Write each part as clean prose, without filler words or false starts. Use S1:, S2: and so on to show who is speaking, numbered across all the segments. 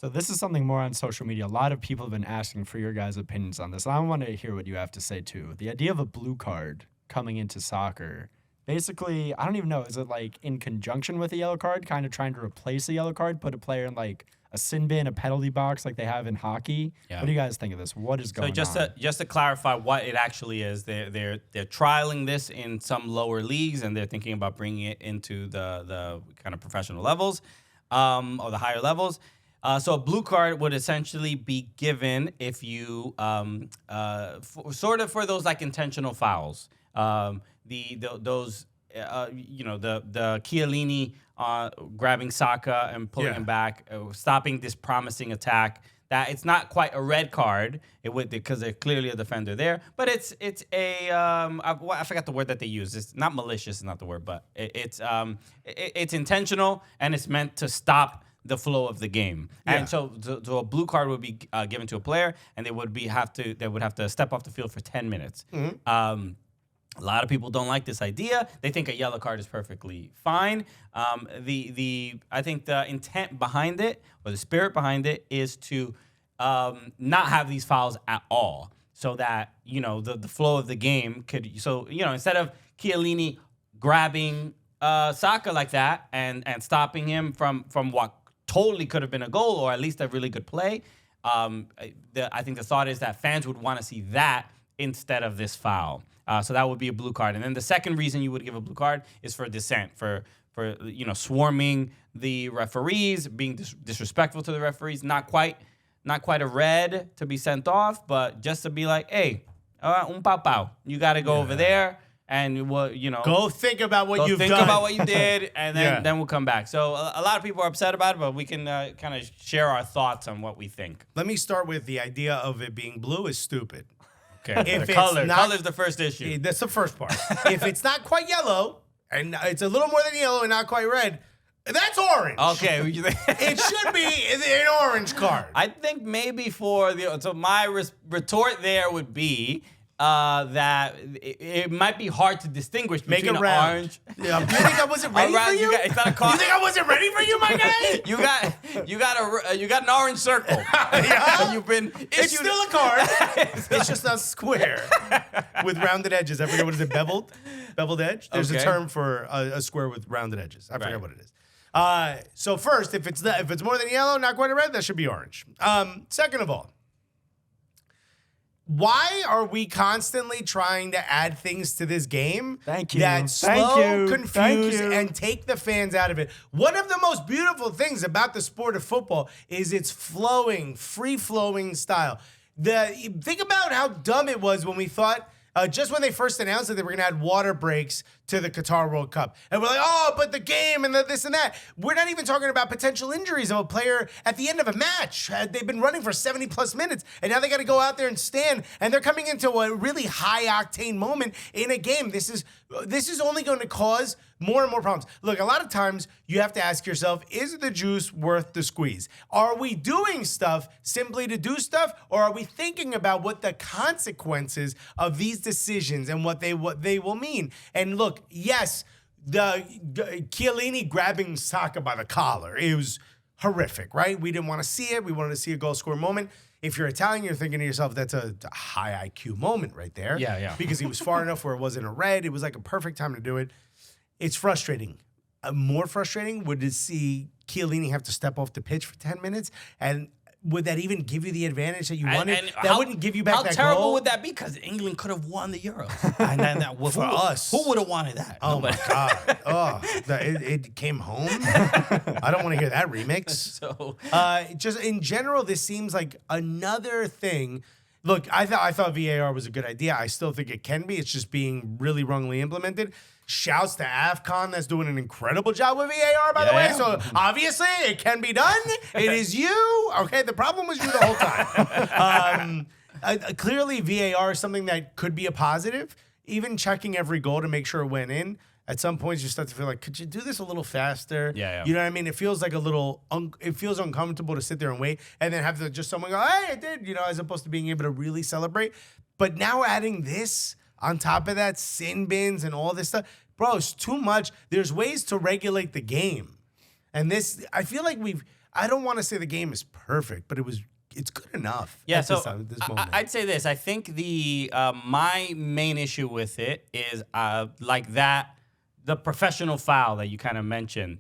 S1: So this is something more on social media. A lot of people have been asking for your guys' opinions on this. I want to hear what you have to say too. The idea of a blue card coming into soccer. Basically, I don't even know. Is it like in conjunction with a yellow card, kind of trying to replace a yellow card, put a player in like a sin bin, a penalty box like they have in hockey? Yeah. What do you guys think of this? What is going on?
S2: So just to clarify what it actually is, they're trialing this in some lower leagues, and they're thinking about bringing it into the kind of professional levels, or the higher levels. So a blue card would essentially be given if you sort of for those like intentional fouls. The Chiellini grabbing Saka and pulling him back, stopping this promising attack. That it's not quite a red card. It would because there's clearly a defender there, but it's a I forgot the word that they use. It's not malicious, is not the word, but it's intentional and it's meant to stop the flow of the game. Yeah. And so a blue card would be given to a player, and they would have to step off the field for 10 minutes. Mm-hmm. A lot of people don't like this idea. They think a yellow card is perfectly fine. I think the intent behind it, or the spirit behind it, is to not have these fouls at all, so that the flow of the game could. So instead of Chiellini grabbing Saka like that and stopping him from what totally could have been a goal, or at least a really good play, I think the thought is that fans would want to see that instead of this foul. So that would be a blue card. And then the second reason you would give a blue card is for dissent, for swarming the referees, being disrespectful to the referees. Not quite a red to be sent off, but just to be like, hey, un pau. You got to go over there and
S3: go think about what you've done.
S2: Think about what you did, and then we'll come back. So a lot of people are upset about it, but we can kind of share our thoughts on what we think.
S3: Let me start with the idea of it being blue is stupid.
S2: Okay. If color's the first issue.
S3: That's the first part. If it's not quite yellow, and it's a little more than yellow and not quite red, that's orange.
S2: Okay.
S3: It should be an orange card.
S2: I think maybe so my retort there would be that it might be hard to distinguish between an orange.
S3: Yeah, you think I wasn't ready for you?
S2: It's not a
S3: you think I wasn't ready for you, my guy?
S2: you got an orange circle.
S3: Yeah.
S2: You've been issued.
S3: It's still a card. It's just a square with rounded edges. I forget what is it, beveled edge. There's a term for a square with rounded edges. I forget what it is. So first, if it's more than yellow, not quite a red, that should be orange. Second of all, why are we constantly trying to add things to this game that slow, confuse, and take the fans out of it? One of the most beautiful things about the sport of football is its flowing, free-flowing style. Think about how dumb it was when we thought, just when they first announced that they were going to add water breaks to the Qatar World Cup. And we're like, oh, but the game and this and that. We're not even talking about potential injuries of a player at the end of a match. They've been running for 70-plus minutes, and now they got to go out there and stand, and they're coming into a really high-octane moment in a game. This is only going to cause more and more problems. Look, a lot of times you have to ask yourself, is the juice worth the squeeze? Are we doing stuff simply to do stuff, or are we thinking about what the consequences of these decisions and what they will mean? And look, yes, the Chiellini grabbing Saka by the collar, it was horrific, right? We didn't want to see it. We wanted to see a goal score moment. If you're Italian, you're thinking to yourself, that's a high IQ moment right there.
S2: Yeah.
S3: Because he was far enough where it wasn't a red. It was like a perfect time to do it. It's frustrating. More frustrating would to see Chiellini have to step off the pitch for 10 minutes, and would that even give you the advantage that you wanted? That wouldn't give you back that goal.
S2: How terrible would that be? Because England could have won the Euros. And then
S3: for us.
S2: Who would have wanted that?
S3: Oh, my God. Oh, it came home? I don't want to hear that remix. So, just in general, this seems like another thing. Look, I thought VAR was a good idea. I still think it can be. It's just being really wrongly implemented. Shouts to AFCON that's doing an incredible job with VAR, by the way. So obviously it can be done. It is you. Okay, the problem was you the whole time. Clearly VAR is something that could be a positive. Even checking every goal to make sure it went in. At some points you start to feel like, could you do this a little faster?
S2: Yeah.
S3: You know what I mean? It feels like it feels uncomfortable to sit there and wait and then have just someone go, hey, I did, as opposed to being able to really celebrate. But now adding this on top of that, sin bins and all this stuff, bro, it's too much. There's ways to regulate the game. And this, I feel like I don't want to say the game is perfect, but it's good enough.
S2: Yeah,
S3: at
S2: so
S3: this moment.
S2: I'd say this. I think my main issue with it is like the professional foul that you kind of mentioned.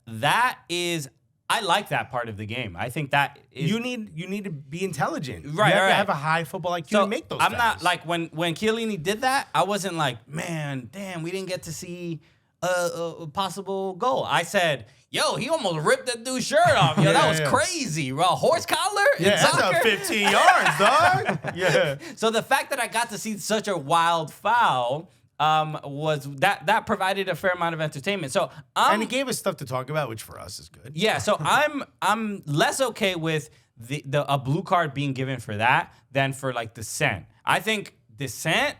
S2: That is, I like that part of the game. I think that is,
S3: you need to be intelligent.
S2: Right,
S3: you have
S2: right.
S3: to have a high football IQ to make those.
S2: I'm not
S3: fouls.
S2: like when Chiellini did that. I wasn't like, man, damn, we didn't get to see a possible goal. I said, yo, he almost ripped that dude's shirt off. Yo, that was crazy. Bro, horse collar in soccer?
S3: That's 15 yards, dog. Yeah.
S2: So the fact that I got to see such a wild foul was that provided a fair amount of entertainment. So
S3: and it gave us stuff to talk about, which for us is good.
S2: Yeah, so I'm less okay with a blue card being given for that than for like dissent. I think dissent,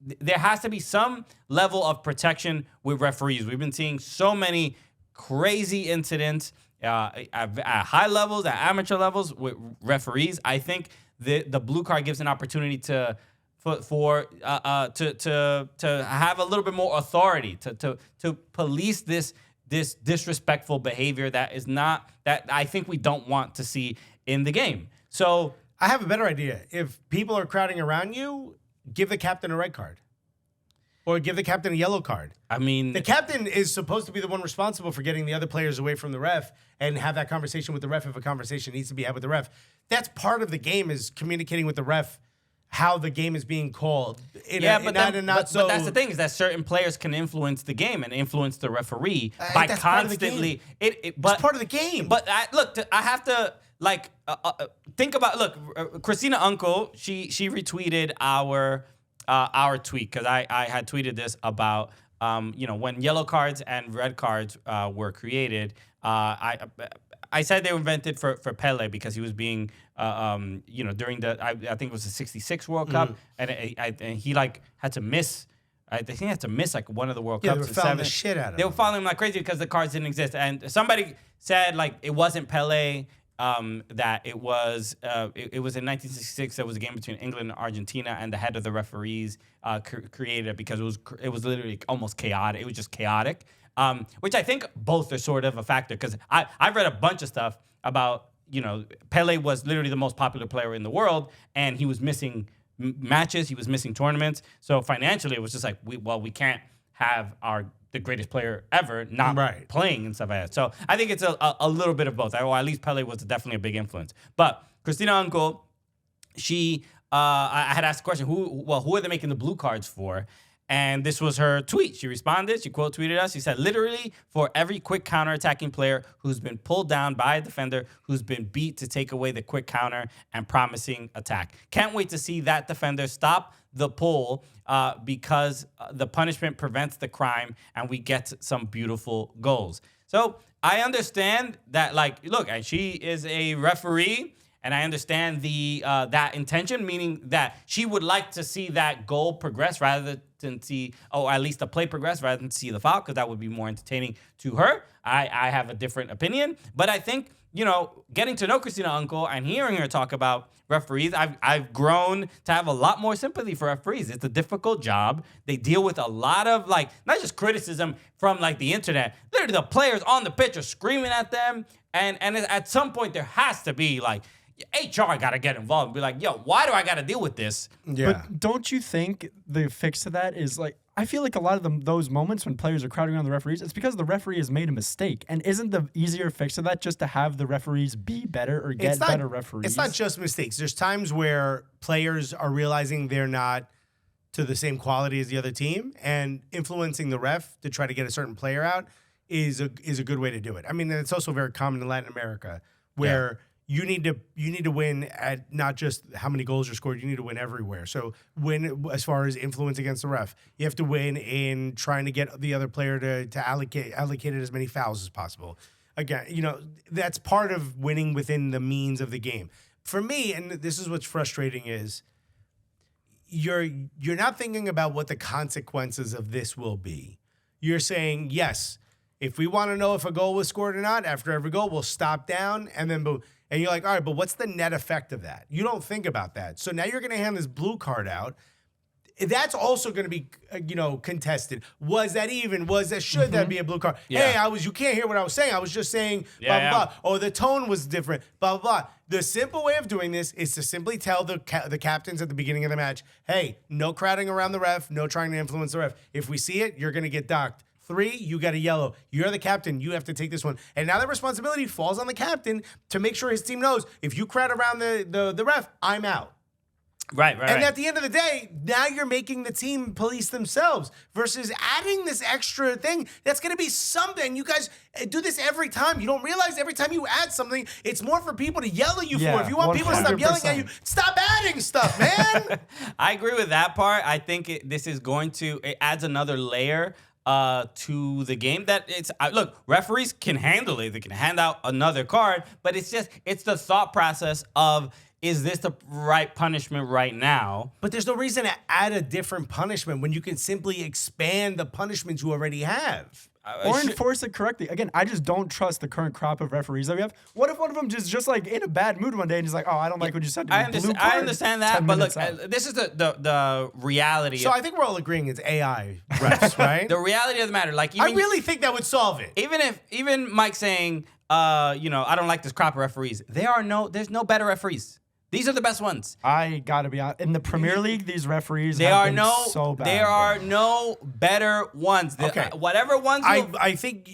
S2: there has to be some level of protection with referees. We've been seeing so many crazy incidents at high levels, at amateur levels with referees. I think the blue card gives an opportunity to have a little bit more authority to police this disrespectful behavior that I think we don't want to see in the game. So
S3: I have a better idea. If people are crowding around you, give the captain a red card. Or give the captain a yellow card.
S2: I mean,
S3: the captain is supposed to be the one responsible for getting the other players away from the ref and have that conversation with the ref if a conversation needs to be had with the ref. That's part of the game, is communicating with the ref how the game is being called.
S2: But that's the thing, is that certain players can influence the game and influence the referee by constantly.
S3: It's part of the game.
S2: But I have to think about. Look, Christina Uncle, she retweeted our tweet, because I had tweeted this about when yellow cards and red cards were created. I said they were invented for Pele because he was being, during I think it was the '66 World Cup, and he had to miss. I think he had to miss one of the World Cups.
S3: They were fouling the shit out of him.
S2: They were fouling him like crazy because the cards didn't exist. And somebody said it wasn't Pele. That it was in 1966. There was a game between England and Argentina, and the head of the referees created it because it was literally almost chaotic. It was just chaotic, which I think both are sort of a factor, because I've read a bunch of stuff about Pele was literally the most popular player in the world, and he was missing matches, he was missing tournaments. So financially, it was just we can't have the greatest player ever not playing and stuff like that. So I think it's a little bit of both. Or at least Pele was definitely a big influence. But Christina Uncle, I had asked the question, who are they making the blue cards for? And this was her tweet. She responded. She quote tweeted us. She said, literally, for every quick counterattacking player who's been pulled down by a defender who's been beat to take away the quick counter and promising attack. Can't wait to see that defender stop the pull because the punishment prevents the crime and we get some beautiful goals. So I understand that, look, and she is a referee, and I understand that intention, meaning that she would like to see that goal progress rather than see, at least the play progress rather than see the foul, because that would be more entertaining to her. I have a different opinion, but I think, getting to know Christina Uncle and hearing her talk about referees, I've grown to have a lot more sympathy for referees. It's a difficult job. They deal with a lot of not just criticism from the internet. Literally, the players on the pitch are screaming at them, and at some point there has to be HR got to get involved and be like, yo, why do I got to deal with this?
S1: Yeah. But don't you think the fix to that is I feel like a lot of those moments when players are crowding around the referees, it's because the referee has made a mistake. And isn't the easier fix to that just to have the referees be better or get better referees?
S3: It's not just mistakes. There's times where players are realizing they're not to the same quality as the other team, and influeing the ref to try to get a certain player out is a good way to do it. I mean, it's also very common in Latin America where you need to win at not just how many goals are scored. You need to win everywhere. So win as far as influence against the ref. You have to win in trying to get the other player to allocate as many fouls as possible. Again, that's part of winning within the means of the game. For me, and this is what's frustrating, is you're not thinking about what the consequences of this will be. You're saying, yes, if we want to know if a goal was scored or not, after every goal, we'll stop down and then boom. And you're like, all right, but what's the net effect of that? You don't think about that. So now you're going to hand this blue card out. that's also going to be, contested. Was that even? Should that be a blue card?
S2: Yeah.
S3: Hey, you can't hear what I was saying. I was just saying blah, blah, blah. Or the tone was different, blah, blah, blah. The simple way of doing this is to simply tell the captains at the beginning of the match, hey, no crowding around the ref, no trying to influence the ref. If we see it, you're going to get docked. 3, you got a yellow. You're the captain. You have to take this one. And now the responsibility falls on the captain to make sure his team knows, if you crowd around the ref, I'm out.
S2: Right.
S3: And at the end of the day, now you're making the team police themselves versus adding this extra thing that's going to be something. You guys do this every time. You don't realize every time you add something, it's more for people to yell at you for. If you want people to stop yelling at you, stop adding stuff, man.
S2: I agree with that part. I think it adds another layer to the game that look, referees can handle it. They can hand out another card, but it's the thought process of, is this the right punishment right now?
S3: But there's no reason to add a different punishment when you can simply expand the punishments you already have.
S1: Or enforce it correctly. Again, I just don't trust the current crop of referees that we have. What if one of them just like in a bad mood one day and he's like, oh, I don't like what you said to me.
S2: I understand that, but look, this is the reality.
S3: So I think we're all agreeing it's AI refs, right?
S2: The reality of the matter. Like,
S3: I really think that would solve it.
S2: Even Mike saying, I don't like this crop of referees. There's no better referees. These are the best ones.
S1: I gotta be honest. In the Premier League, these referees
S2: so bad. There are
S1: bro.
S2: No better ones.
S3: Okay.
S2: Whatever ones.
S3: I think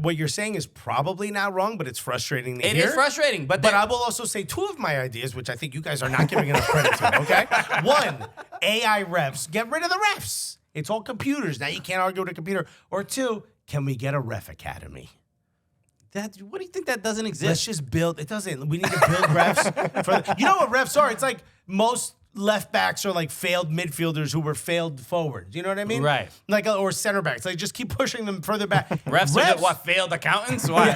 S3: what you're saying is probably not wrong, but it's frustrating to hear.
S2: It is frustrating, but
S3: I will also say 2 of my ideas, which I think you guys are not giving enough credit to. Okay, 1, AI refs. Get rid of the refs. It's all computers now. You can't argue with a computer. Or 2, can we get a ref academy?
S2: What do you think that doesn't exist?
S3: Let's just build. It doesn't. We need to build refs. You know what refs are? It's like most left backs are like failed midfielders who were failed forwards. You know what I mean?
S2: Right.
S3: Like or center backs. Like just keep pushing them further back.
S2: Refs are what, failed accountants? Why?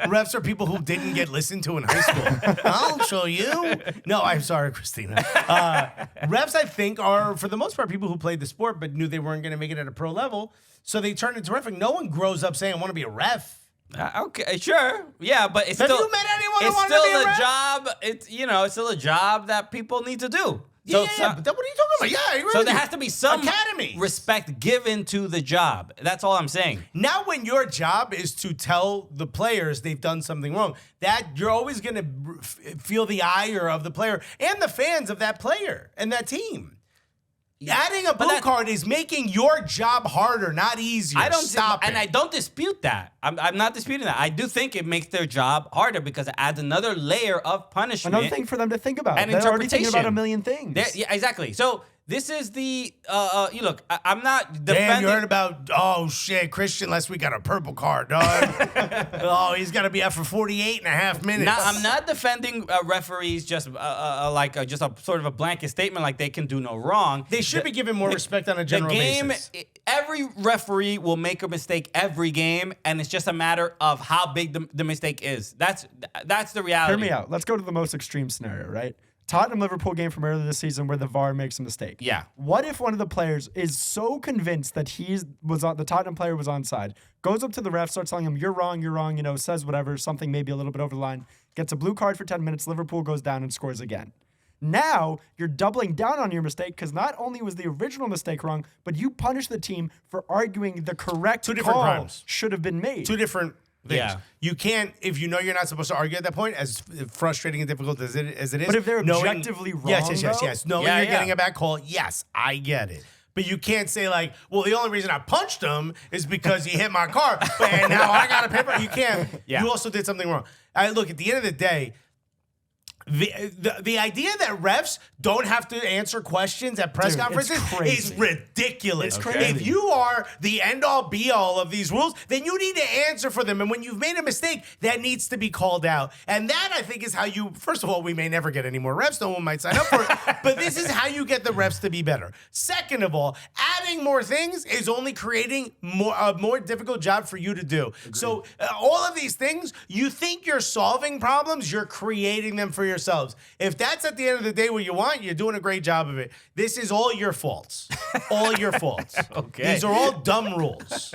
S3: Refs are people who didn't get listened to in high school. I'll show you. No, I'm sorry, Christina. Refs, I think, are for the most part people who played the sport but knew they weren't going to make it at a pro level, so they turned into refereeing. No one grows up saying I want to be a ref.
S2: Okay, sure, yeah, but it's
S3: Have
S2: still.
S3: you met anyone who
S2: it's
S3: wanted to
S2: still
S3: be a
S2: a
S3: ref?
S2: job. It's still a job that people need to do.
S3: Yeah, but what are you talking about? Yeah, I agree
S2: so
S3: with
S2: there
S3: you.
S2: has to be some
S3: academies.
S2: Respect given to the job. That's all I'm saying.
S3: Now, when your job is to tell the players they've done something wrong, that you're always going to feel the ire of the player and the fans of that player and that team. Adding a blue card is making your job harder, not easier. I
S2: don't dispute that. I'm not disputing that. I do think it makes their job harder because it adds another layer of punishment.
S1: Another thing for them to think about.
S2: And
S1: They're already thinking about a million things.
S2: Yeah, exactly. So this is the you look. I'm not defending.
S3: Damn, you heard about Christian last week got a purple card, dog. He's got to be out for 48 and a half minutes.
S2: Now, I'm not defending referees just just a sort of a blanket statement like they can do no wrong.
S3: They should be given more respect on a general basis.
S2: Every referee will make a mistake every game, and it's just a matter of how big the mistake is. That's the reality.
S1: Hear me out. Let's go to the most extreme scenario, right? Tottenham-Liverpool game from earlier this season where the VAR makes a mistake.
S2: Yeah.
S1: What if one of the players is so convinced that the Tottenham player was onside, goes up to the ref, starts telling him, you're wrong, says whatever, something maybe a little bit over the line, gets a blue card for 10 minutes, Liverpool goes down and scores again. Now, you're doubling down on your mistake because not only was the original mistake wrong, but you punish the team for arguing the correct call should have been made.
S3: 2 different things.
S2: Yeah.
S3: You can't, if you know you're not supposed to argue at that point, as frustrating and difficult as it is.
S1: But if they're objectively wrong,
S3: yes. Knowing you're getting a bad call, yes, I get it. But you can't say like, well, the only reason I punched him is because he hit my car, and now I got to pay for it. You can't. Yeah. You also did something wrong. Look, at the end of the day, the idea that refs don't have to answer questions at press conferences is ridiculous.
S1: It's crazy.
S3: If you are the end-all, be-all of these rules, then you need to answer for them. And when you've made a mistake, that needs to be called out. And that, I think, is how you, first of all, we may never get any more refs. No one might sign up for it. But this is how you get the refs to be better. Second of all, adding more things is only creating a more difficult job for you to do. Agreed. So all of these things, you think you're solving problems, you're creating them for yourselves. If that's at the end of the day what you want, you're doing a great job of it. This is all your faults. All your faults.
S2: Okay.
S3: These are all dumb rules.